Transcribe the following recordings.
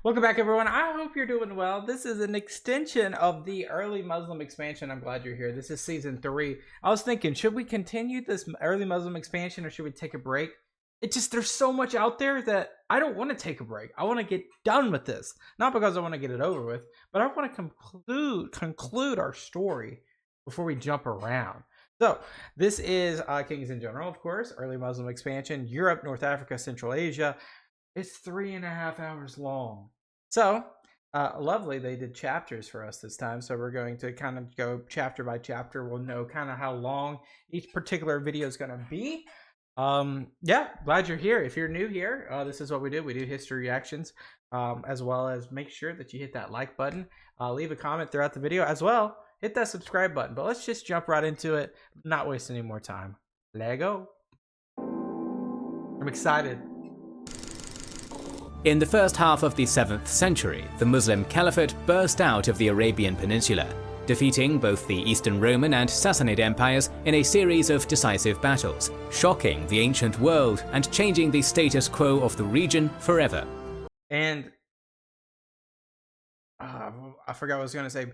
Welcome back, everyone. I hope you're doing well. This is an extension of the early Muslim expansion. I'm glad you're here. This is season 3. I was thinking, should we continue this early Muslim expansion or should we take a break? There's so much out there that I don't want to take a break. I want to get done with this. Not because I want to get it over with, but I want to conclude our story before we jump around. So this is Kings in General, of course, early Muslim expansion, Europe, North Africa, Central Asia. It's 3.5 hours long. So, lovely, they did chapters for us this time, so we're going to kind of go chapter by chapter. We'll know kind of how long each particular video is going to be. Yeah, glad you're here. If you're new here, this is what we do. We do history reactions, as well as make sure that you hit that like button. Leave a comment throughout the video as well. Hit that subscribe button. But let's just jump right into it, not waste any more time. Let's go. I'm excited. In the first half of the 7th century, the Muslim Caliphate burst out of the Arabian Peninsula, defeating both the Eastern Roman and Sassanid empires in a series of decisive battles, shocking the ancient world and changing the status quo of the region forever. And I forgot what I was going to say.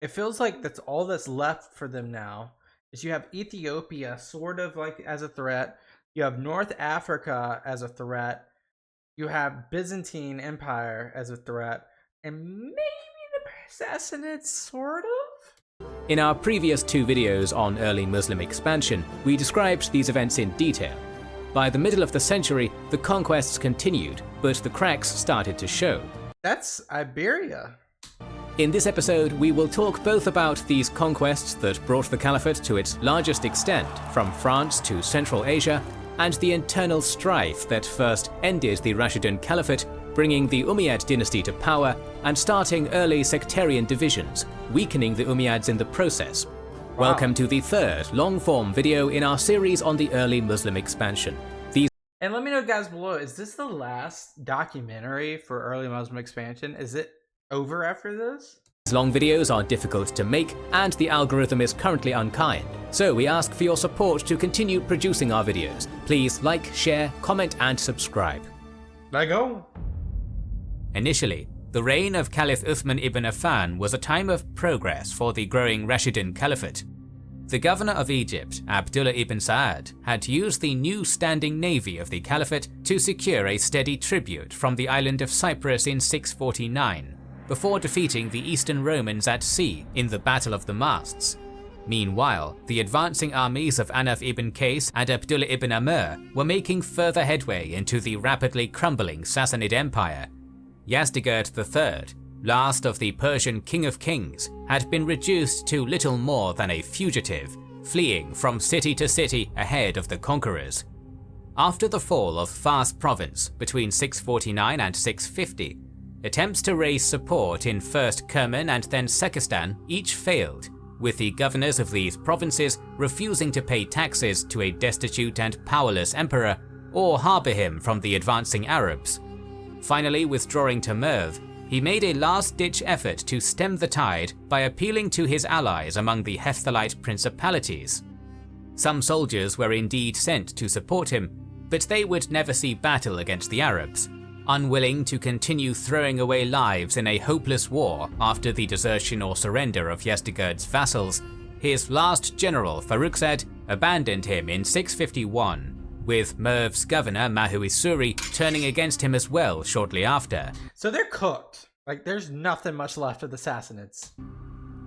It feels like that's all that's left for them now. Is you have Ethiopia sort of like as a threat. You have North Africa as a threat. You have Byzantine Empire as a threat, and maybe the Sassanids, sort of? In our previous 2 videos on early Muslim expansion, we described these events in detail. By the middle of the century, the conquests continued, but the cracks started to show. That's Iberia. In this episode, we will talk both about these conquests that brought the Caliphate to its largest extent, from France to Central Asia, and the internal strife that first ended the Rashidun Caliphate, bringing the Umayyad dynasty to power and starting early sectarian divisions, weakening the Umayyads in the process. Wow. Welcome to the 3rd long-form video in our series on the early Muslim expansion. And let me know, guys, below, is this the last documentary for early Muslim expansion? Is it over after this? Long videos are difficult to make, and the algorithm is currently unkind, so we ask for your support to continue producing our videos. Please like, share, comment, and subscribe. Let go. Initially, the reign of Caliph Uthman ibn Affan was a time of progress for the growing Rashidun Caliphate. The governor of Egypt, Abdullah ibn Sa'ad, had used the new standing navy of the Caliphate to secure a steady tribute from the island of Cyprus in 649. Before defeating the Eastern Romans at sea in the Battle of the Masts. Meanwhile, the advancing armies of Anaf ibn Qais and Abdullah ibn Amr were making further headway into the rapidly crumbling Sassanid Empire. Yazdegerd III, last of the Persian King of Kings, had been reduced to little more than a fugitive, fleeing from city to city ahead of the conquerors. After the fall of Fars province between 649 and 650, attempts to raise support in first Kerman and then Sekistan each failed, with the governors of these provinces refusing to pay taxes to a destitute and powerless emperor or harbour him from the advancing Arabs. Finally withdrawing to Merv, he made a last-ditch effort to stem the tide by appealing to his allies among the Hephthalite principalities. Some soldiers were indeed sent to support him, but they would never see battle against the Arabs. Unwilling to continue throwing away lives in a hopeless war after the desertion or surrender of Yazdegerd's vassals, his last general Farrukhzad abandoned him in 651, with Merv's governor Mahuisuri turning against him as well shortly after. So they're cooked. Like, there's nothing much left of the Sassanids.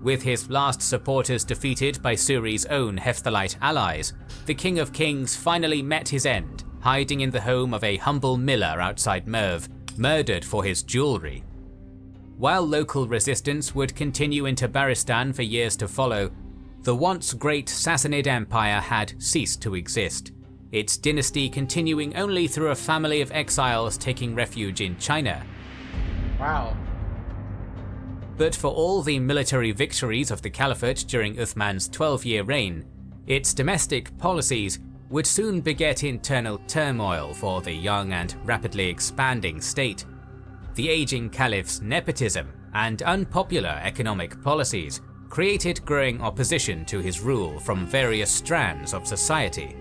With his last supporters defeated by Suri's own Hephthalite allies, the King of Kings finally met his end, hiding in the home of a humble miller outside Merv, murdered for his jewelry. While local resistance would continue into Baristan for years to follow, the once great Sassanid Empire had ceased to exist, its dynasty continuing only through a family of exiles taking refuge in China. Wow. But for all the military victories of the Caliphate during Uthman's 12-year reign, its domestic policies would soon beget internal turmoil for the young and rapidly expanding state. The aging caliph's nepotism and unpopular economic policies created growing opposition to his rule from various strands of society.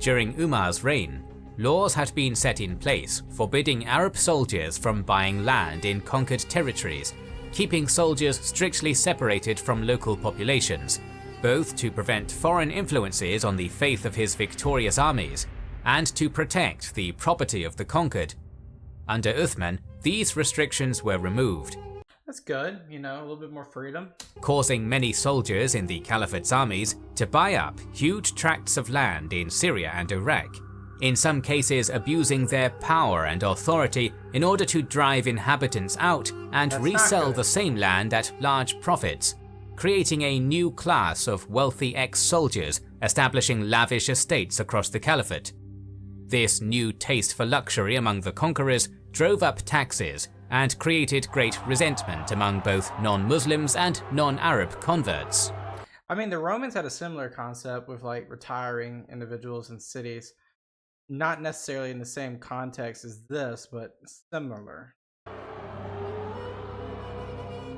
During Umar's reign, laws had been set in place forbidding Arab soldiers from buying land in conquered territories, keeping soldiers strictly separated from local populations, both to prevent foreign influences on the faith of his victorious armies and to protect the property of the conquered. Under Uthman, these restrictions were removed. That's good, you know, a little bit more freedom. Causing many soldiers in the Caliphate's armies to buy up huge tracts of land in Syria and Iraq, in some cases abusing their power and authority in order to drive inhabitants out and resell the same land at large profits, creating a new class of wealthy ex-soldiers establishing lavish estates across the Caliphate. This new taste for luxury among the conquerors drove up taxes and created great resentment among both non-Muslims and non-Arab converts. I mean, the Romans had a similar concept with like retiring individuals in cities. Not necessarily in the same context as this, but similar.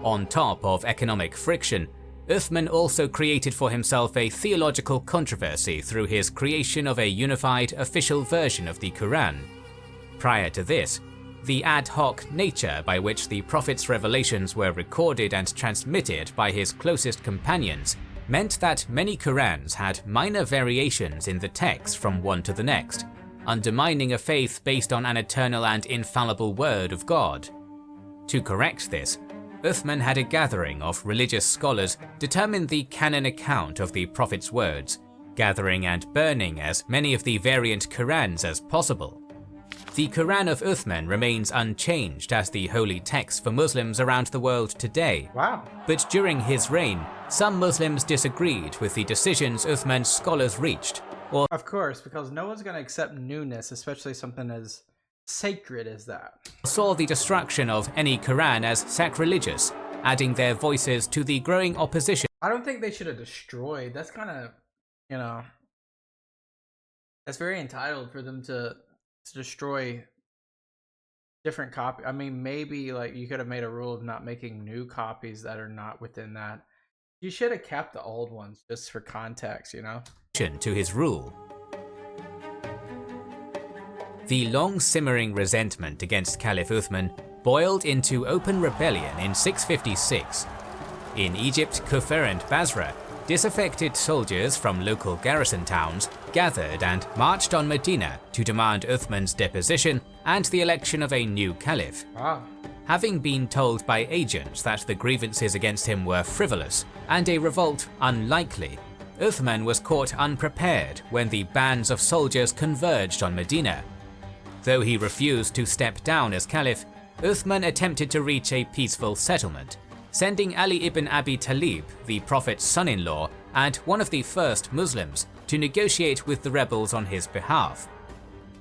On top of economic friction, Uthman also created for himself a theological controversy through his creation of a unified official version of the Quran. Prior to this, the ad hoc nature by which the Prophet's revelations were recorded and transmitted by his closest companions meant that many Qurans had minor variations in the text from one to the next, undermining a faith based on an eternal and infallible word of God. To correct this, Uthman had a gathering of religious scholars determine the canon account of the Prophet's words, gathering and burning as many of the variant Qurans as possible. The Quran of Uthman remains unchanged as the holy text for Muslims around the world today. Wow. But during his reign, some Muslims disagreed with the decisions Uthman's scholars reached, or Of course, because no one's going to accept newness, especially something as sacred as that. saw the destruction of any Quran as sacrilegious, adding their voices to the growing opposition. I don't think they should have destroyed. That's kind of, you know, that's very entitled for them to destroy different copy. I mean, maybe like you could have made a rule of not making new copies that are not within that. You should have kept the old ones just for context, you know? To his rule. The long simmering resentment against Caliph Uthman boiled into open rebellion in 656. In Egypt, Kufr and Basra, disaffected soldiers from local garrison towns gathered and marched on Medina to demand Uthman's deposition and the election of a new caliph. Wow. Having been told by agents that the grievances against him were frivolous and a revolt unlikely, Uthman was caught unprepared when the bands of soldiers converged on Medina. Though he refused to step down as caliph, Uthman attempted to reach a peaceful settlement, sending Ali ibn Abi Talib, the Prophet's son-in-law and one of the first Muslims, to negotiate with the rebels on his behalf.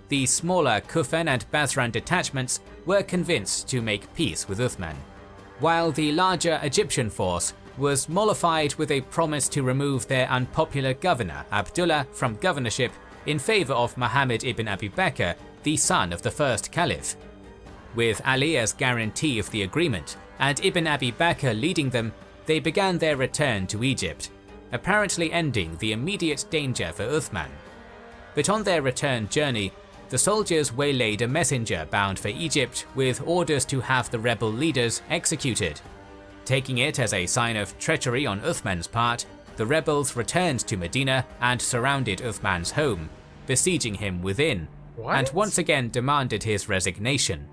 The smaller Kufan and Basran detachments were convinced to make peace with Uthman, while the larger Egyptian force was mollified with a promise to remove their unpopular governor Abdullah from governorship in favour of Muhammad ibn Abi Bakr, the son of the first caliph. With Ali as guarantee of the agreement, and Ibn Abi Bakr leading them, they began their return to Egypt, apparently ending the immediate danger for Uthman. But on their return journey, the soldiers waylaid a messenger bound for Egypt with orders to have the rebel leaders executed. Taking it as a sign of treachery on Uthman's part, the rebels returned to Medina and surrounded Uthman's home, besieging him within, and once again demanded his resignation.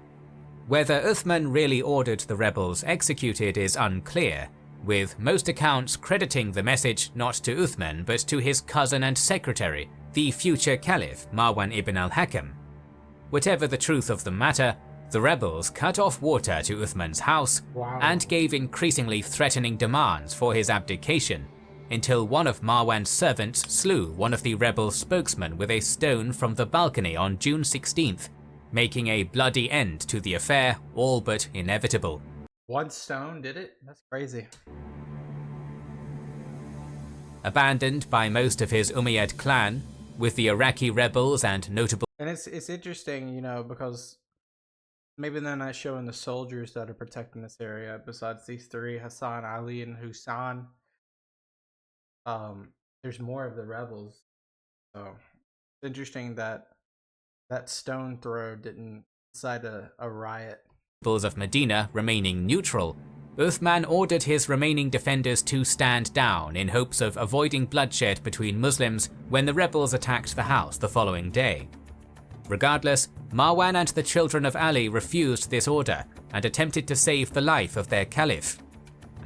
Whether Uthman really ordered the rebels executed is unclear, with most accounts crediting the message not to Uthman but to his cousin and secretary, the future caliph Marwan ibn al-Hakam. Whatever the truth of the matter, the rebels cut off water to Uthman's house and gave increasingly threatening demands for his abdication, until one of Marwan's servants slew one of the rebel spokesmen with a stone from the balcony on June 16th, making a bloody end to the affair all but inevitable. One stone did it? That's crazy. Abandoned by most of his Umayyad clan, with the Iraqi rebels and notable... And it's interesting, you know, because maybe they're not showing the soldiers that are protecting this area besides these three, Hassan, Ali, and Hussein. There's more of the rebels. So it's interesting that that stone throw didn't incite a riot. Of Medina remaining neutral, Uthman ordered his remaining defenders to stand down in hopes of avoiding bloodshed between Muslims when the rebels attacked the house the following day. Regardless, Marwan and the children of Ali refused this order and attempted to save the life of their caliph.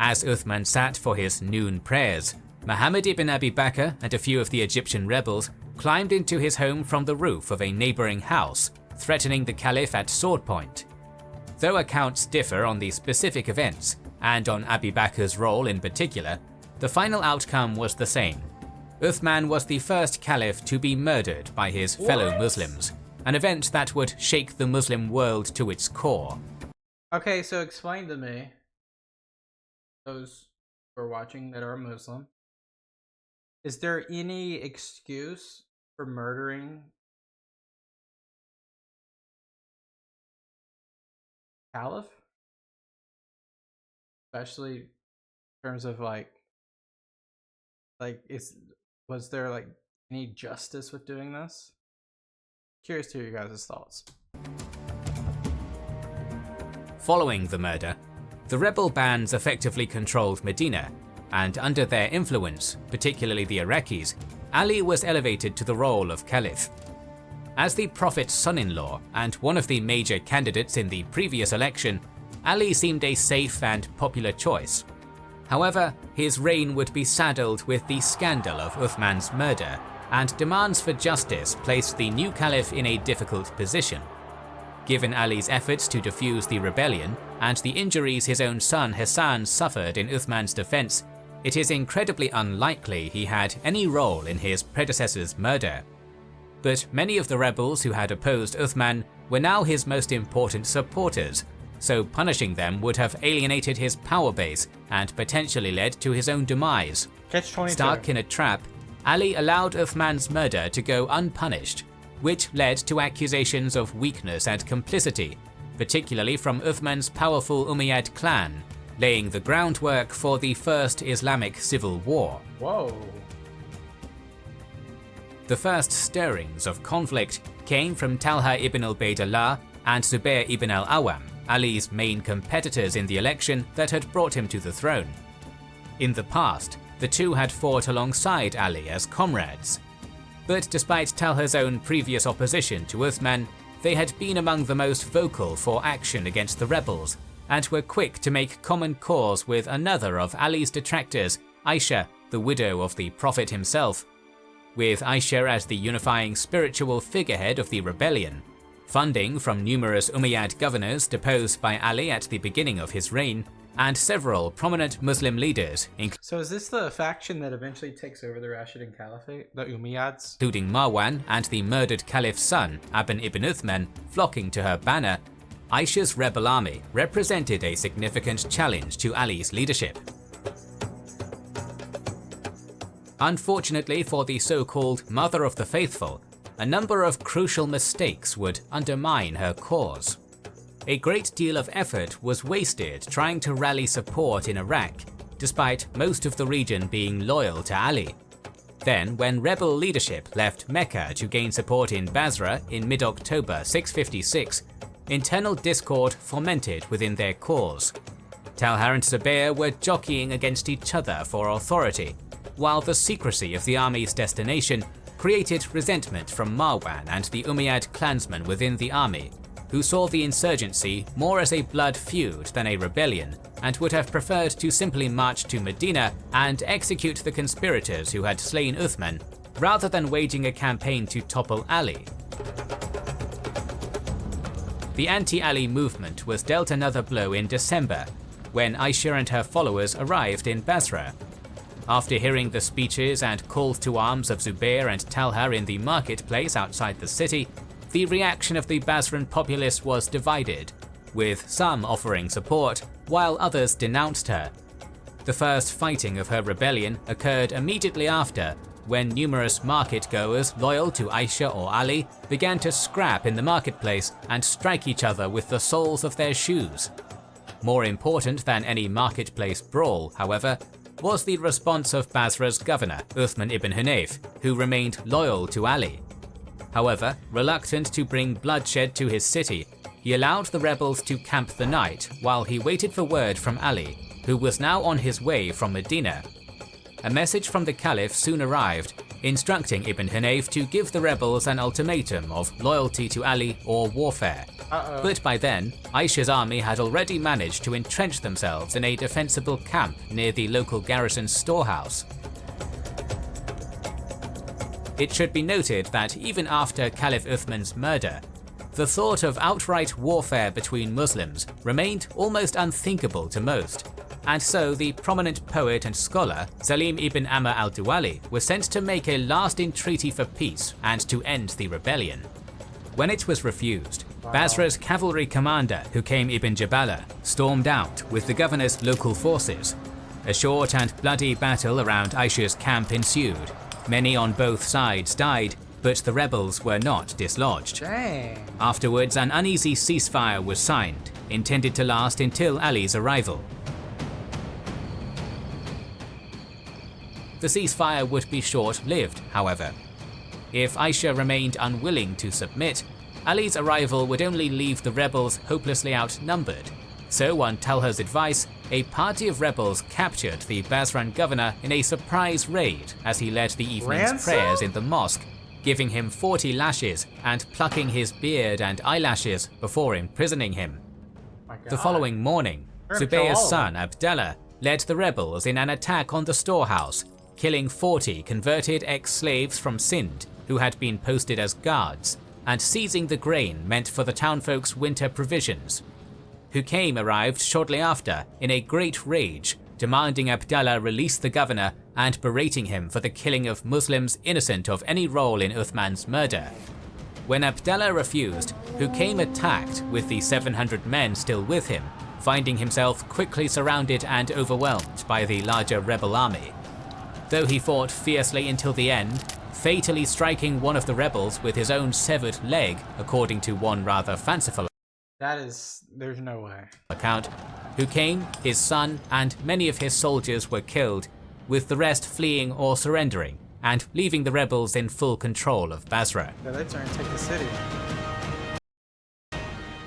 As Uthman sat for his noon prayers, Muhammad ibn Abi Bakr and a few of the Egyptian rebels climbed into his home from the roof of a neighboring house, threatening the caliph at sword point. Though accounts differ on the specific events, and on Abi Bakr's role in particular, the final outcome was the same. Uthman was the first caliph to be murdered by his fellow Muslims, an event that would shake the Muslim world to its core. Okay, so explain to me, those who are watching that are Muslim, is there any excuse for murdering caliph? Especially in terms of was there like any justice with doing this? Curious to hear your guys' thoughts. Following the murder, the rebel bands effectively controlled Medina, and under their influence, particularly the Iraqis, Ali was elevated to the role of caliph. As the Prophet's son-in-law and one of the major candidates in the previous election, Ali seemed a safe and popular choice. However, his reign would be saddled with the scandal of Uthman's murder, and demands for justice placed the new caliph in a difficult position. Given Ali's efforts to defuse the rebellion and the injuries his own son Hassan suffered in Uthman's defense, it is incredibly unlikely he had any role in his predecessor's murder. But many of the rebels who had opposed Uthman were now his most important supporters, so punishing them would have alienated his power base and potentially led to his own demise. Catch-22. Stuck in a trap, Ali allowed Uthman's murder to go unpunished, which led to accusations of weakness and complicity, particularly from Uthman's powerful Umayyad clan, laying the groundwork for the First Islamic Civil War. Whoa. The first stirrings of conflict came from Talha ibn Ubaydullah and Zubair ibn al-Awwam, Ali's main competitors in the election that had brought him to the throne. In the past, the two had fought alongside Ali as comrades. But despite Talha's own previous opposition to Uthman, they had been among the most vocal for action against the rebels, and were quick to make common cause with another of Ali's detractors, Aisha, the widow of the Prophet himself. With Aisha as the unifying spiritual figurehead of the rebellion, funding from numerous Umayyad governors deposed by Ali at the beginning of his reign, and several prominent Muslim leaders, So is this the faction that eventually takes over the Rashidun Caliphate, the Umayyads? including Marwan and the murdered caliph's son, Aban ibn Uthman, flocking to her banner, Aisha's rebel army represented a significant challenge to Ali's leadership. Unfortunately for the so-called Mother of the Faithful, a number of crucial mistakes would undermine her cause. A great deal of effort was wasted trying to rally support in Iraq, despite most of the region being loyal to Ali. Then, when rebel leadership left Mecca to gain support in Basra in mid-October 656, internal discord fomented within their cause. Talha and Zubair were jockeying against each other for authority, while the secrecy of the army's destination created resentment from Marwan and the Umayyad clansmen within the army, who saw the insurgency more as a blood feud than a rebellion, and would have preferred to simply march to Medina and execute the conspirators who had slain Uthman, rather than waging a campaign to topple Ali. The anti-Ali movement was dealt another blow in December, when Aisha and her followers arrived in Basra. After hearing the speeches and calls to arms of Zubair and Talha in the marketplace outside the city, the reaction of the Basran populace was divided, with some offering support, while others denounced her. The first fighting of her rebellion occurred immediately after, when numerous market-goers loyal to Aisha or Ali began to scrap in the marketplace and strike each other with the soles of their shoes. More important than any marketplace brawl, however, was the response of Basra's governor, Uthman ibn Hunayf, who remained loyal to Ali. However, reluctant to bring bloodshed to his city, he allowed the rebels to camp the night while he waited for word from Ali, who was now on his way from Medina. A message from the Caliph soon arrived, instructing Ibn Hanif to give the rebels an ultimatum of loyalty to Ali or warfare. But by then, Aisha's army had already managed to entrench themselves in a defensible camp near the local garrison's storehouse. It should be noted that even after Caliph Uthman's murder, the thought of outright warfare between Muslims remained almost unthinkable to most, and so the prominent poet and scholar Salim ibn Amr al-Duwali was sent to make a lasting treaty for peace and to end the rebellion. When it was refused, Basra's cavalry commander Hukaym ibn Jabala stormed out with the governor's local forces. A short and bloody battle around Aisha's camp ensued. Many on both sides died, but the rebels were not dislodged. Dang. Afterwards, an uneasy ceasefire was signed, intended to last until Ali's arrival. The ceasefire would be short-lived, however. If Aisha remained unwilling to submit, Ali's arrival would only leave the rebels hopelessly outnumbered. So, on Talha's advice, a party of rebels captured the Basran governor in a surprise raid as he led the evening's prayers in the mosque, giving him 40 lashes and plucking his beard and eyelashes before imprisoning him. The following morning, Zubayr's son Abdallah led the rebels in an attack on the storehouse, killing 40 converted ex-slaves from Sind who had been posted as guards, and seizing the grain meant for the townfolk's winter provisions. Hukaym arrived shortly after in a great rage, demanding Abdallah release the governor and berating him for the killing of Muslims innocent of any role in Uthman's murder. When Abdallah refused, Hukaym attacked with the 700 men still with him, finding himself quickly surrounded and overwhelmed by the larger rebel army. Though he fought fiercely until the end, fatally striking one of the rebels with his own severed leg, according to one rather fanciful there's no way. account, Hukaym, his son, and many of his soldiers were killed, with the rest fleeing or surrendering, and leaving the rebels in full control of Basra. Yeah, they try and take the city.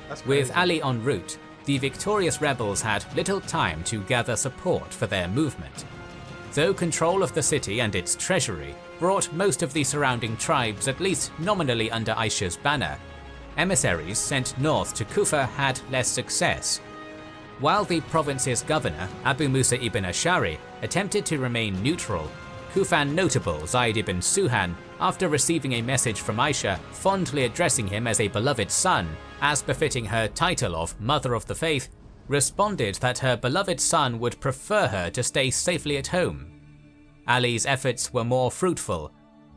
That's crazy. With Ali en route, the victorious rebels had little time to gather support for their movement. Though control of the city and its treasury brought most of the surrounding tribes at least nominally under Aisha's banner, emissaries sent north to Kufa had less success. While the province's governor, Abu Musa ibn Ashari, attempted to remain neutral, Kufan notable Zayd ibn Suhan, after receiving a message from Aisha fondly addressing him as a beloved son, as befitting her title of Mother of the Faith, responded that her beloved son would prefer her to stay safely at home. Ali's efforts were more fruitful.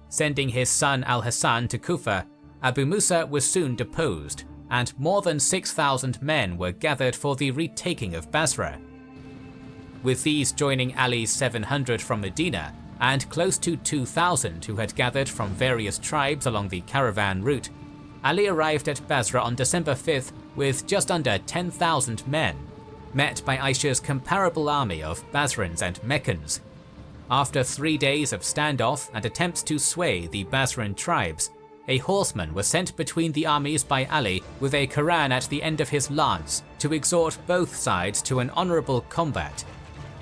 Sending his son al-Hassan to Kufa, Abu Musa was soon deposed, and more than 6,000 men were gathered for the retaking of Basra. With these joining Ali's 700 from Medina, and close to 2,000 who had gathered from various tribes along the caravan route, Ali arrived at Basra on December 5th with just under 10,000 men, met by Aisha's comparable army of Basrans and Meccans. After 3 days of standoff and attempts to sway the Basran tribes, a horseman was sent between the armies by Ali with a Quran at the end of his lance to exhort both sides to an honourable combat.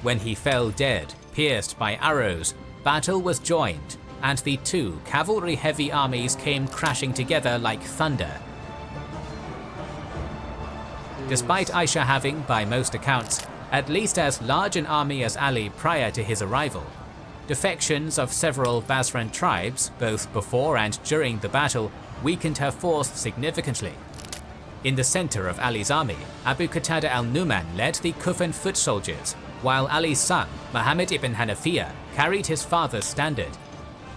When he fell dead, pierced by arrows, battle was joined, and the two cavalry-heavy armies came crashing together like thunder. Despite Aisha having, by most accounts, at least as large an army as Ali prior to his arrival, defections of several Basran tribes, both before and during the battle, weakened her force significantly. In the center of Ali's army, Abu Qatada al-Numan led the Kufan foot soldiers, while Ali's son, Muhammad ibn Hanafiya, carried his father's standard.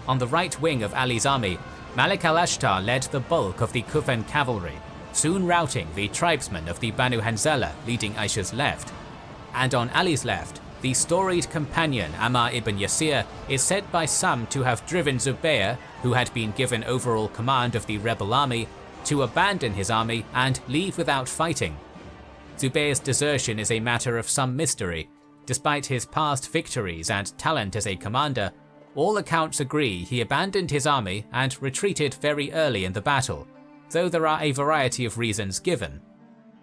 On the right wing of Ali's army, Malik al-Ashtar led the bulk of the Kufan cavalry, soon routing the tribesmen of the Banu Hanzala leading Aisha's left. And on Ali's left, the storied companion Ammar ibn Yasir is said by some to have driven Zubayr, who had been given overall command of the rebel army, to abandon his army and leave without fighting. Zubayr's desertion is a matter of some mystery. Despite his past victories and talent as a commander, all accounts agree he abandoned his army and retreated very early in the battle, though there are a variety of reasons given.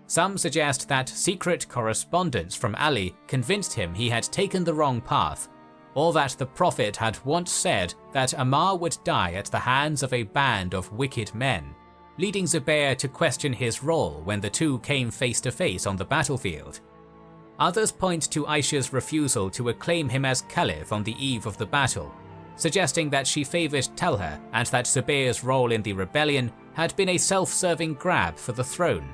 Some suggest that secret correspondence from Ali convinced him he had taken the wrong path, or that the Prophet had once said that Ammar would die at the hands of a band of wicked men, leading Zubair to question his role when the two came face to face on the battlefield. Others point to Aisha's refusal to acclaim him as Caliph on the eve of the battle, suggesting that she favoured Talha and that Zubair's role in the rebellion had been a self-serving grab for the throne.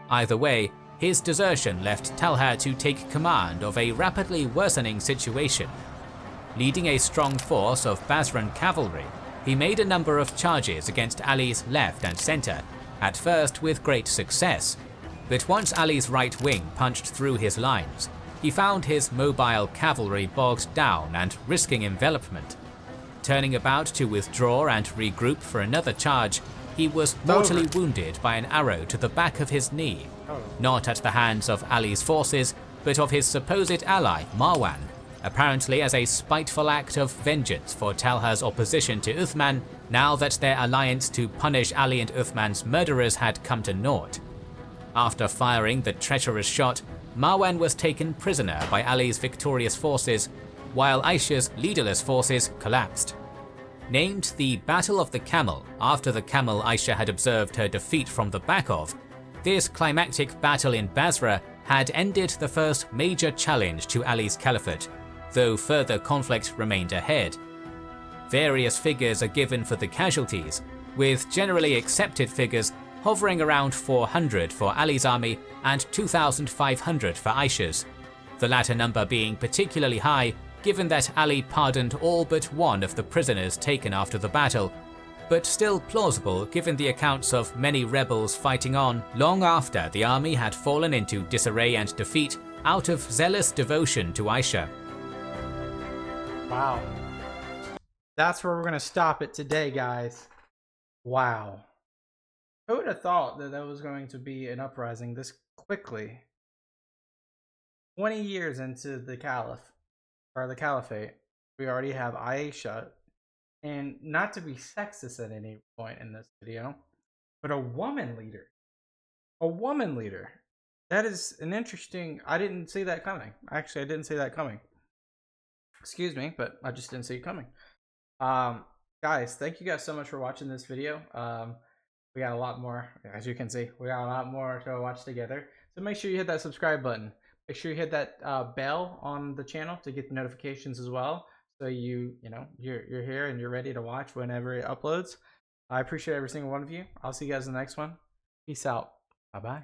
Either way, his desertion left Talha to take command of a rapidly worsening situation. Leading a strong force of Basran cavalry, he made a number of charges against Ali's left and centre, at first with great success. But once Ali's right wing punched through his lines, he found his mobile cavalry bogged down and risking envelopment. Turning about to withdraw and regroup for another charge, he was mortally wounded by an arrow to the back of his knee, not at the hands of Ali's forces, but of his supposed ally Marwan, apparently as a spiteful act of vengeance for Talha's opposition to Uthman now that their alliance to punish Ali and Uthman's murderers had come to naught. After firing the treacherous shot, Marwan was taken prisoner by Ali's victorious forces, while Aisha's leaderless forces collapsed. Named the Battle of the Camel after the camel Aisha had observed her defeat from the back of, this climactic battle in Basra had ended the first major challenge to Ali's caliphate, though further conflict remained ahead. Various figures are given for the casualties, with generally accepted figures hovering around 400 for Ali's army and 2,500 for Aisha's, the latter number being particularly high given that Ali pardoned all but one of the prisoners taken after the battle, but still plausible given the accounts of many rebels fighting on long after the army had fallen into disarray and defeat out of zealous devotion to Aisha. Wow. That's where we're going to stop it today, guys. Wow. Who would have thought that that was going to be an uprising this quickly? 20 years into the caliphate, we already have Aisha, and not to be sexist at any point in this video, but a woman leader. A woman leader. That is an interesting, I didn't see that coming. Actually, I didn't see that coming. Excuse me, but I just didn't see it coming. Guys, thank you guys so much for watching this video. We got a lot more, as you can see, we got a lot more to watch together. So make sure you hit that subscribe button. Make sure you hit that bell on the channel to get the notifications as well. So you're here and you're ready to watch whenever it uploads. I appreciate every single one of you. I'll see you guys in the next one. Peace out. Bye-bye.